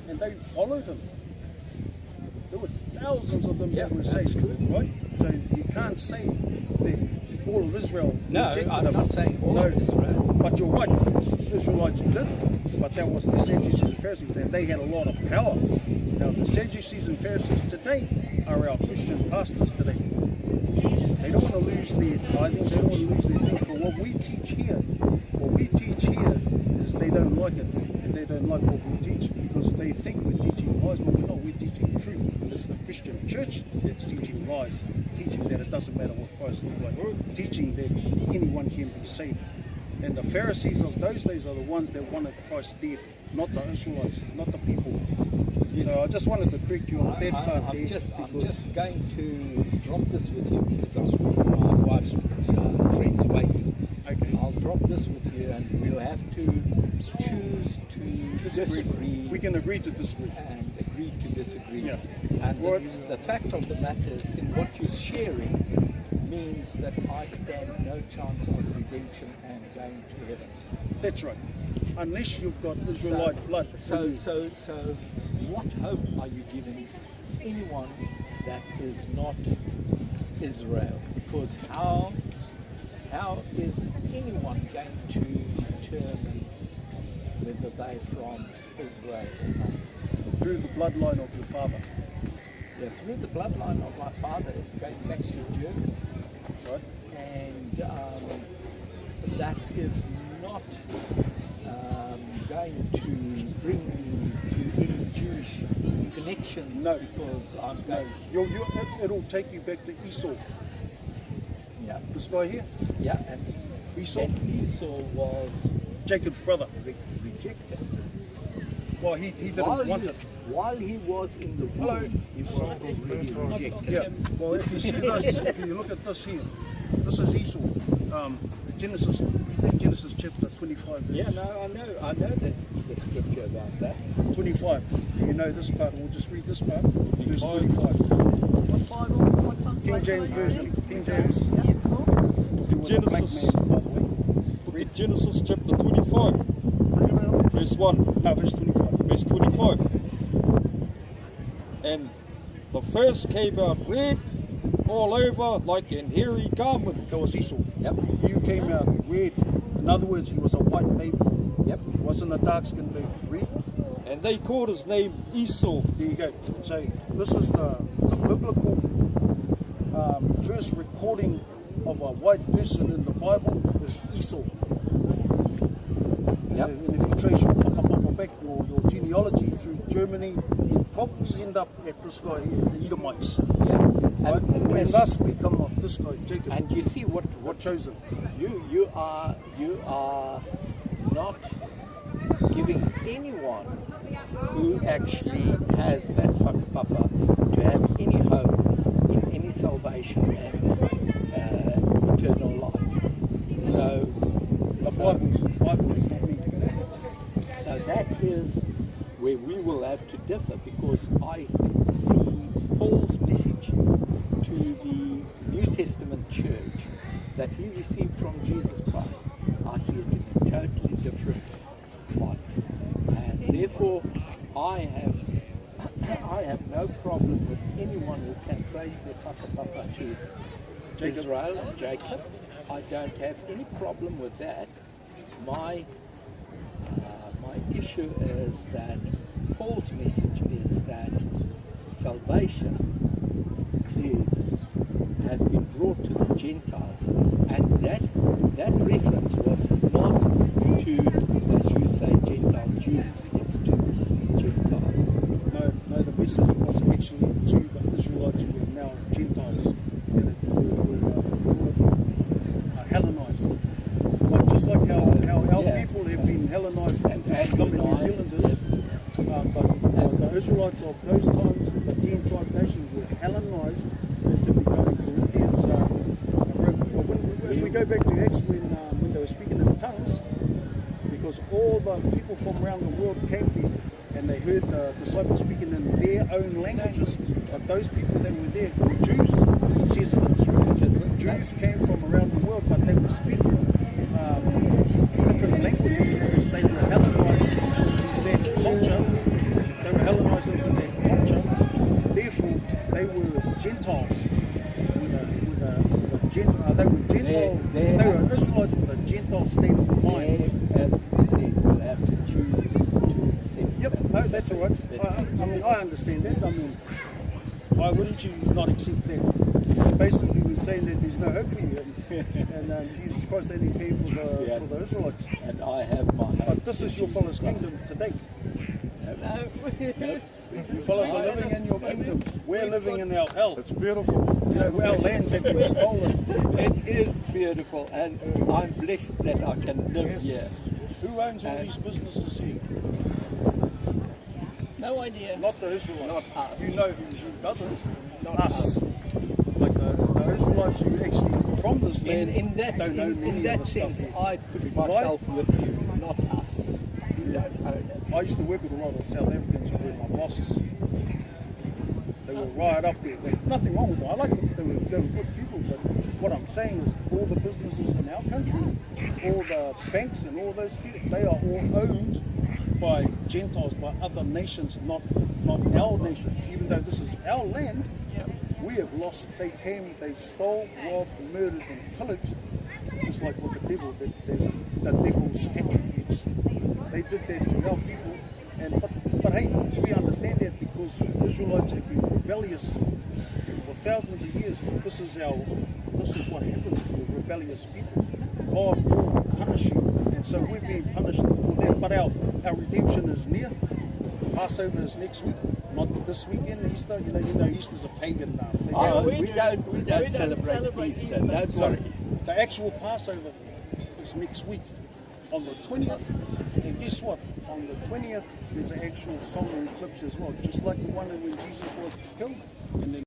and they followed him. There were thousands of them that were saved, absolutely. right? So you can't say that all of Israel No, rejected I'm them. not saying all of Israel. But you're right, Israelites did, but that was the Sadducees and Pharisees, and they had a lot of power. Now the Sadducees and Pharisees today are our Christian pastors today. They don't want to lose their tithing, they don't want to lose their thing. For what we teach here is they don't like it, and they don't like what we teach because they think we're teaching lies, but we're not, we're teaching truth. It's the Christian church that's teaching lies, teaching that it doesn't matter what Christ looks like, teaching that anyone can be saved. And the Pharisees of those days are the ones that wanted Christ dead, not the Israelites, not the people. So I just wanted to correct you on that part there. I'm just going to drop this with you because my wife's friend's waiting. Okay. I'll drop this with you and we'll have to choose to disagree. We can agree to disagree. And agree to disagree. Yeah. And Well, the fact of the matter is, in what you're sharing means that I stand no chance of redemption and going to heaven. That's right. Unless you've got Israelite blood. So what hope are you giving anyone that is not Israel? Because how is anyone going to determine whether they're from Israel or not? Through the bloodline of your father. Yeah, through the bloodline of my father, it's going back to Germany. Right? And that is not going to bring me to any Jewish connections. No. Because I'm going. It'll take you back to Esau. Yeah. This guy here, Yeah, and Esau, and Esau was Jacob's brother. rejected. Well, he didn't want it. While he was in the womb, he was already rejected. Yeah. Well, if you see this, if you look at this here, this is Esau. Genesis chapter 25. Yeah, no, I know the scripture about that. 25. You know this part. We'll just read this part. Verse 25. What Bible? What translation? King James Version. King James. Yeah, cool. He was a black man, by the way. Look at Genesis chapter 25, verse 1, No, verse 25. verse 25. And the first came out red all over like an hairy garment. That was Esau. Yep. You came out red. In other words, he was a white baby. Yep. He wasn't a dark-skinned baby. Red. And they called his name Esau. There you go. So this is the biblical first recording of a white person in the Bible is Esau. Yep. And if you trace your whakapapa back, your genealogy through Germany, you probably end up at this guy here, the Edomites. Yeah. Right? Whereas us, we come off this guy, Jacob. And you see what chosen. you are not giving anyone who actually has that whakapapa to have any hope in any salvation and eternal life. So The Bible is not me. So that is where we will have to differ, because I see Paul's message to the New Testament church that he received from Jesus Christ. I see it in a totally different light. And therefore I have no problem with anyone who can trace their whakapapa to Israel and Jacob. I don't have any problem with that. My issue is that Paul's message is that salvation has been brought to the Gentiles, and that reference was not to, as you say, Gentile Jews. It's to Gentiles. No, the message was actually to the Israelites who are now Gentiles, that were Hellenized. Like, just like how our people have been Hellenized into becoming New Zealanders, but the Israelites of those times, the 10 tribe nations, were Hellenized into becoming Corinthians. If we go back to Acts when they were speaking in tongues, because all the people from around the world came there and they heard the disciples speaking in their own languages, but those people that were there were Jews. It says in the scriptures that Jews came from around the world, but they were speaking different languages because they were Hellenized to their culture. They were Gentile state of mind. As we said, we'll have to choose to accept. Yep, no, that's all right. I mean, I understand that. I mean, why wouldn't you not accept that? Basically, we're saying that there's no hope for you, and Jesus Christ only came for the Israelites. And I have my hope. But this is your fellas' kingdom today. No. You fellas are living in your kingdom. We're living in our hell. It's beautiful. You know, our lands have been stolen. It is beautiful, and I'm blessed that I can live here. Who owns all these businesses here? No idea. Not the Israelites. Not us. You know who doesn't? Not us. Like the Israelites who actually from this land In that, don't know in many that of the stuff sense, here. I put myself with you, not us. You don't own it. I used to work with a lot of South Africans who were my bosses. They were right up there. Nothing wrong with them. I like them. They were good people. But what I'm saying is all the businesses in our country, all the banks and all those people, they are all owned by Gentiles, by other nations, not our nation. Even though this is our land, we have lost. They came, they stole, robbed, murdered and pillaged, just like what the devil did. There's the devil's attributes. They did that to our people, but hey, we understand that because Israelites have been rebellious for thousands of years. This is what happens to a rebellious people. God will punish you, and so we're being punished for that. But our redemption is near. Passover is next week, not this weekend. Easter, you know, Easter's a pagan thing. We don't celebrate Easter. Don't So worry. the actual Passover is next week on the 20th. And guess what? On the 20th, there's an actual solar eclipse as well, just like the one when Jesus was killed. And then